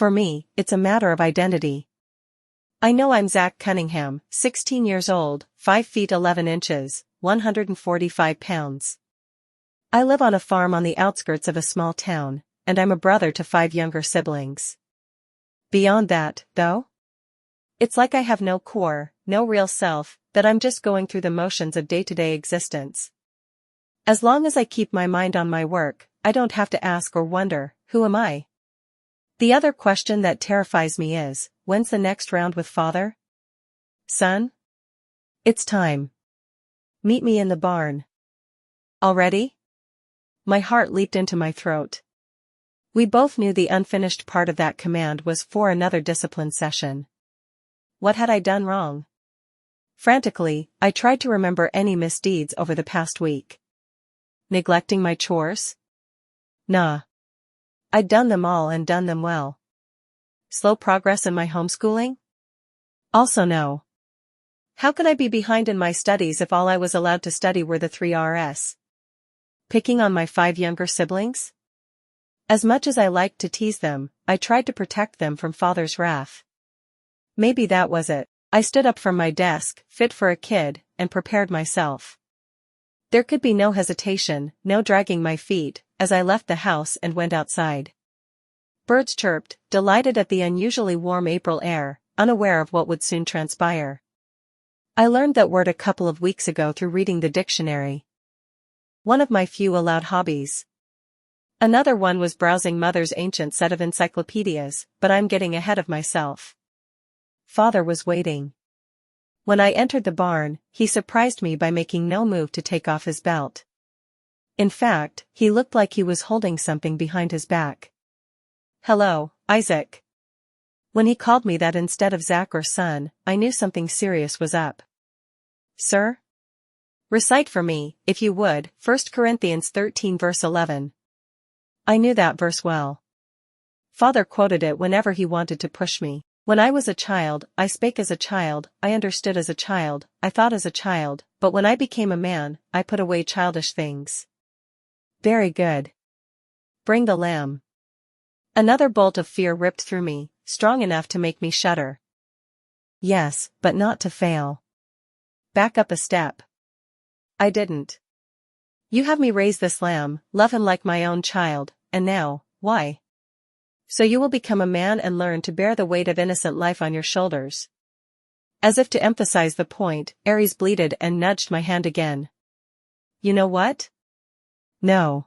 For me, it's a matter of identity. I know I'm Zach Cunningham, 16 years old, 5 feet 11 inches, 145 pounds. I live on a farm on the outskirts of a small town, and I'm a brother to 5 younger siblings. Beyond that, though? It's like I have no core, no real self, that I'm just going through the motions of day-to-day existence. As long as I keep my mind on my work, I don't have to ask or wonder, who am I? The other question that terrifies me is, when's the next round with father? Son? It's time. Meet me in the barn. Already? My heart leaped into my throat. We both knew the unfinished part of that command was for another discipline session. What had I done wrong? Frantically, I tried to remember any misdeeds over the past week. Neglecting my chores? Nah. I'd done them all and done them well. Slow progress in my homeschooling? Also no. How could I be behind in my studies if all I was allowed to study were the 3 Rs? Picking on my 5 younger siblings? As much as I liked to tease them, I tried to protect them from father's wrath. Maybe that was it. I stood up from my desk, fit for a kid, and prepared myself. There could be no hesitation, no dragging my feet, as I left the house and went outside. Birds chirped, delighted at the unusually warm April air, unaware of what would soon transpire. I learned that word a couple of weeks ago through reading the dictionary. One of my few allowed hobbies. Another one was browsing Mother's ancient set of encyclopedias, but I'm getting ahead of myself. Father was waiting. When I entered the barn, he surprised me by making no move to take off his belt. In fact, he looked like he was holding something behind his back. Hello, Isaac. When he called me that instead of Zach or son, I knew something serious was up. Sir? Recite for me, if you would, 1 Corinthians 13 verse 11. I knew that verse well. Father quoted it whenever he wanted to push me. When I was a child, I spake as a child, I understood as a child, I thought as a child, but when I became a man, I put away childish things. Very good. Bring the lamb. Another bolt of fear ripped through me, strong enough to make me shudder. Yes, but not to fail. Back up a step. I didn't. You have me raise this lamb, love him like my own child, and now, why? So you will become a man and learn to bear the weight of innocent life on your shoulders. As if to emphasize the point, Aries bleated and nudged my hand again. You know what? No.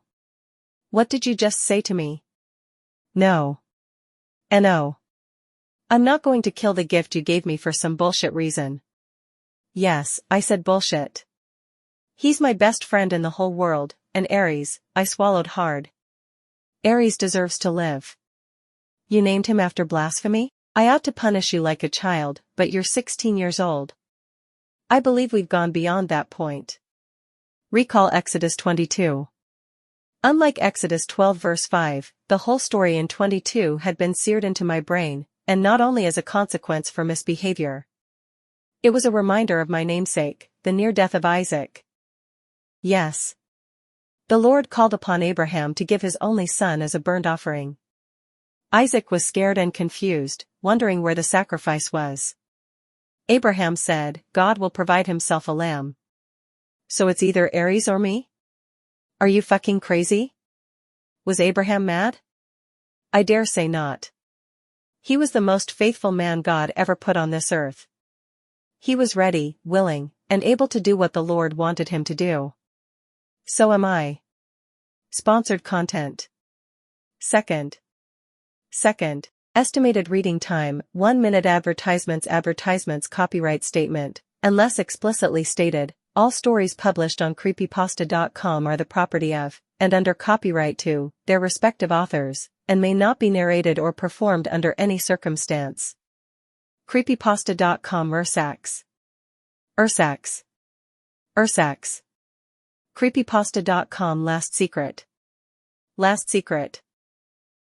What did you just say to me? No. No. I'm not going to kill the gift you gave me for some bullshit reason. Yes, I said bullshit. He's my best friend in the whole world, and Aries, I swallowed hard. Aries deserves to live. You named him after blasphemy? I ought to punish you like a child, but you're 16 years old. I believe we've gone beyond that point. Recall Exodus 22. Unlike Exodus 12 verse 5, the whole story in 22 had been seared into my brain, and not only as a consequence for misbehavior. It was a reminder of my namesake, the near death of Isaac. Yes. The Lord called upon Abraham to give his only son as a burnt offering. Isaac was scared and confused, wondering where the sacrifice was. Abraham said, God will provide himself a lamb. So it's either Aries or me? Are you fucking crazy? Was Abraham mad? I dare say not. He was the most faithful man God ever put on this earth. He was ready, willing, and able to do what the Lord wanted him to do. So am I. Sponsored content. Second. Estimated reading time, 1 minute. Advertisements copyright statement, unless explicitly stated, all stories published on creepypasta.com are the property of, and under copyright to, their respective authors, and may not be narrated or performed under any circumstance. Creepypasta.com Ursax. Creepypasta.com Last Secret.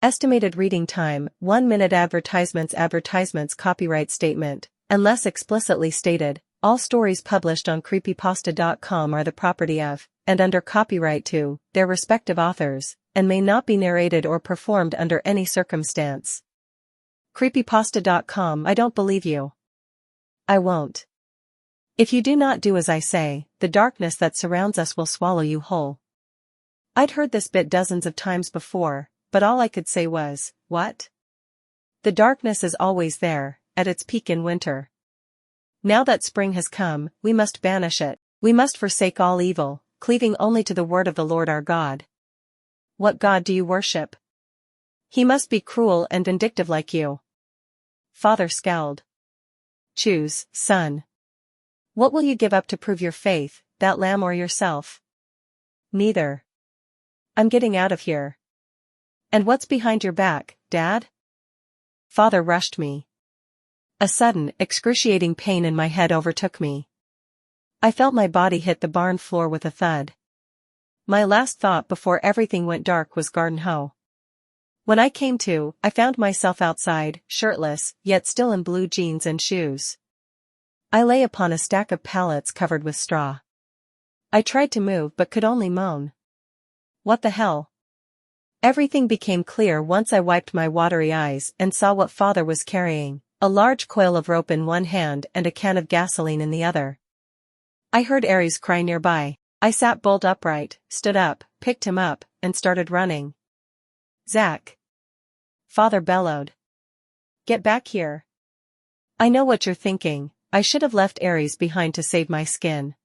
Estimated reading time, 1 minute. Advertisements copyright statement, unless explicitly stated, all stories published on creepypasta.com are the property of, and under copyright to, their respective authors, and may not be narrated or performed under any circumstance. Creepypasta.com. I don't believe you. I won't. If you do not do as I say, the darkness that surrounds us will swallow you whole. I'd heard this bit dozens of times before, but all I could say was, what? The darkness is always there, at its peak in winter. Now that spring has come, we must banish it. We must forsake all evil, cleaving only to the word of the Lord our God. What God do you worship? He must be cruel and vindictive like you. Father scowled. Choose, son. What will you give up to prove your faith, that lamb or yourself? Neither. I'm getting out of here. And what's behind your back, Dad? Father rushed me. A sudden, excruciating pain in my head overtook me. I felt my body hit the barn floor with a thud. My last thought before everything went dark was garden hoe. When I came to, I found myself outside, shirtless, yet still in blue jeans and shoes. I lay upon a stack of pallets covered with straw. I tried to move but could only moan. What the hell? Everything became clear once I wiped my watery eyes and saw what Father was carrying, a large coil of rope in one hand and a can of gasoline in the other. I heard Aries cry nearby. I sat bolt upright, stood up, picked him up, and started running. Zach! Father bellowed. Get back here. I know what you're thinking, I should have left Aries behind to save my skin.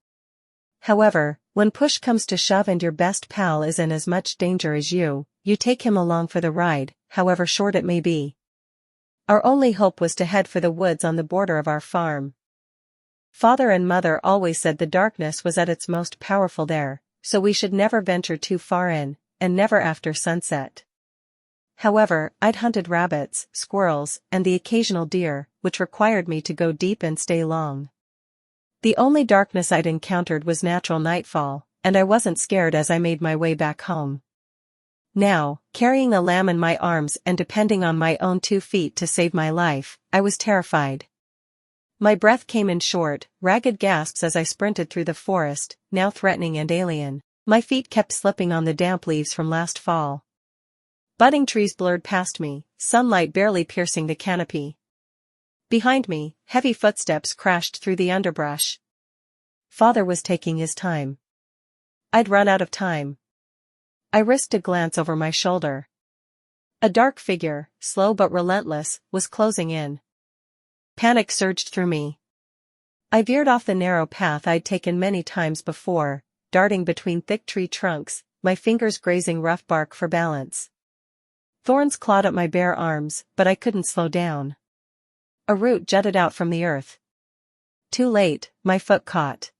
However, when push comes to shove and your best pal is in as much danger as you take him along for the ride, however short it may be. Our only hope was to head for the woods on the border of our farm. Father and Mother always said the darkness was at its most powerful there, so we should never venture too far in, and never after sunset. However, I'd hunted rabbits, squirrels, and the occasional deer, which required me to go deep and stay long. The only darkness I'd encountered was natural nightfall, and I wasn't scared as I made my way back home. Now, carrying a lamb in my arms and depending on my own 2 feet to save my life, I was terrified. My breath came in short, ragged gasps as I sprinted through the forest, now threatening and alien. My feet kept slipping on the damp leaves from last fall. Budding trees blurred past me, sunlight barely piercing the canopy. Behind me, heavy footsteps crashed through the underbrush. Father was taking his time. I'd run out of time. I risked a glance over my shoulder. A dark figure, slow but relentless, was closing in. Panic surged through me. I veered off the narrow path I'd taken many times before, darting between thick tree trunks, my fingers grazing rough bark for balance. Thorns clawed at my bare arms, but I couldn't slow down. A root jutted out from the earth. Too late, my foot caught.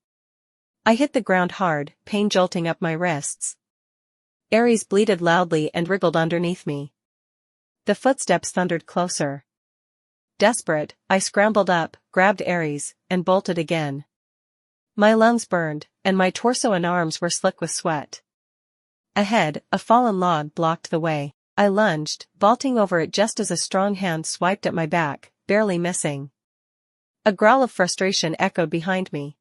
I hit the ground hard, pain jolting up my wrists. Aries bleated loudly and wriggled underneath me. The footsteps thundered closer. Desperate, I scrambled up, grabbed Aries, and bolted again. My lungs burned, and my torso and arms were slick with sweat. Ahead, a fallen log blocked the way. I lunged, vaulting over it just as a strong hand swiped at my back, barely missing. A growl of frustration echoed behind me.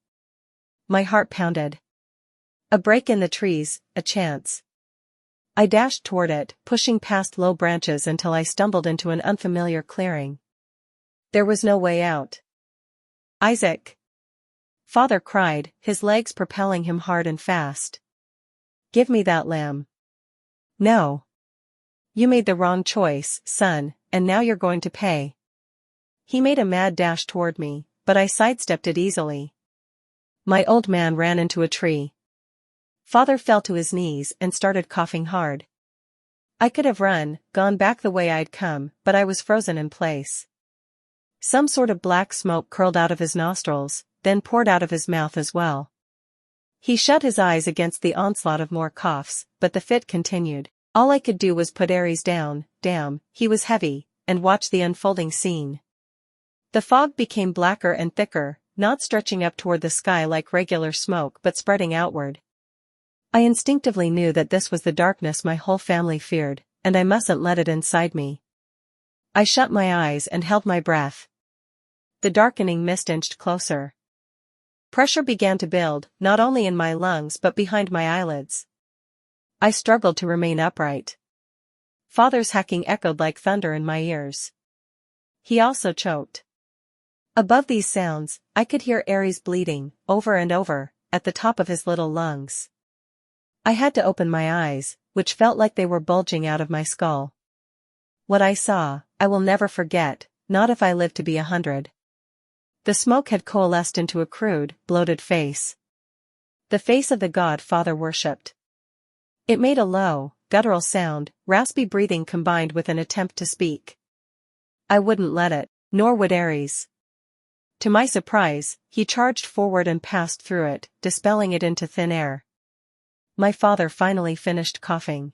My heart pounded. A break in the trees, a chance. I dashed toward it, pushing past low branches until I stumbled into an unfamiliar clearing. There was no way out. Isaac! Father cried, his legs propelling him hard and fast. Give me that lamb. No. You made the wrong choice, son, and now you're going to pay. He made a mad dash toward me, but I sidestepped it easily. My old man ran into a tree. Father fell to his knees and started coughing hard. I could have run, gone back the way I'd come, but I was frozen in place. Some sort of black smoke curled out of his nostrils, then poured out of his mouth as well. He shut his eyes against the onslaught of more coughs, but the fit continued. All I could do was put Aries down, damn, he was heavy, and watch the unfolding scene. The fog became blacker and thicker, not stretching up toward the sky like regular smoke but spreading outward. I instinctively knew that this was the darkness my whole family feared, and I mustn't let it inside me. I shut my eyes and held my breath. The darkening mist inched closer. Pressure began to build, not only in my lungs but behind my eyelids. I struggled to remain upright. Father's hacking echoed like thunder in my ears. He also choked. Above these sounds, I could hear Aries bleeding, over and over, at the top of his little lungs. I had to open my eyes, which felt like they were bulging out of my skull. What I saw, I will never forget, not if I live to be 100. The smoke had coalesced into a crude, bloated face. The face of the god Father worshipped. It made a low, guttural sound, raspy breathing combined with an attempt to speak. I wouldn't let it, nor would Aries. To my surprise, he charged forward and passed through it, dispelling it into thin air. My father finally finished coughing.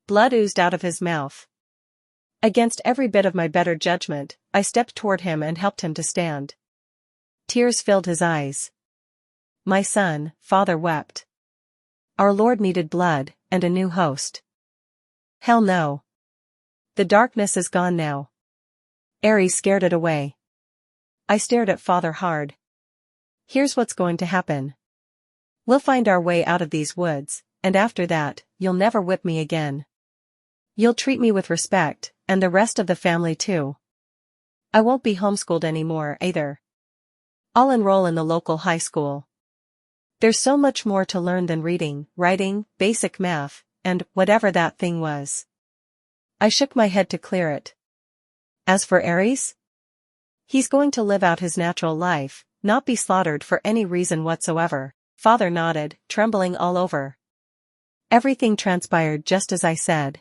Blood oozed out of his mouth. Against every bit of my better judgment, I stepped toward him and helped him to stand. Tears filled his eyes. My son, Father wept. Our Lord needed blood, and a new host. Hell no. The darkness is gone now. Aries scared it away. I stared at Father hard. Here's what's going to happen. We'll find our way out of these woods, and after that, you'll never whip me again. You'll treat me with respect, and the rest of the family too. I won't be homeschooled anymore either. I'll enroll in the local high school. There's so much more to learn than reading, writing, basic math, and whatever that thing was. I shook my head to clear it. As for Aries? He's going to live out his natural life, not be slaughtered for any reason whatsoever. Father nodded, trembling all over. Everything transpired just as I said.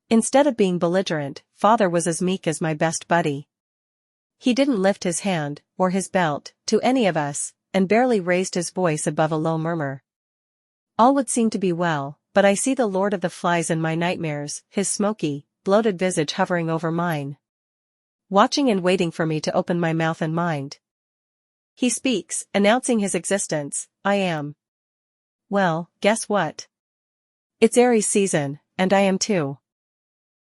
Instead of being belligerent, Father was as meek as my best buddy. He didn't lift his hand, or his belt, to any of us, and barely raised his voice above a low murmur. All would seem to be well, but I see the Lord of the Flies in my nightmares, his smoky, bloated visage hovering over mine. Watching and waiting for me to open my mouth and mind. He speaks, announcing his existence. I am. Well, guess what? It's Aries season, and I am too.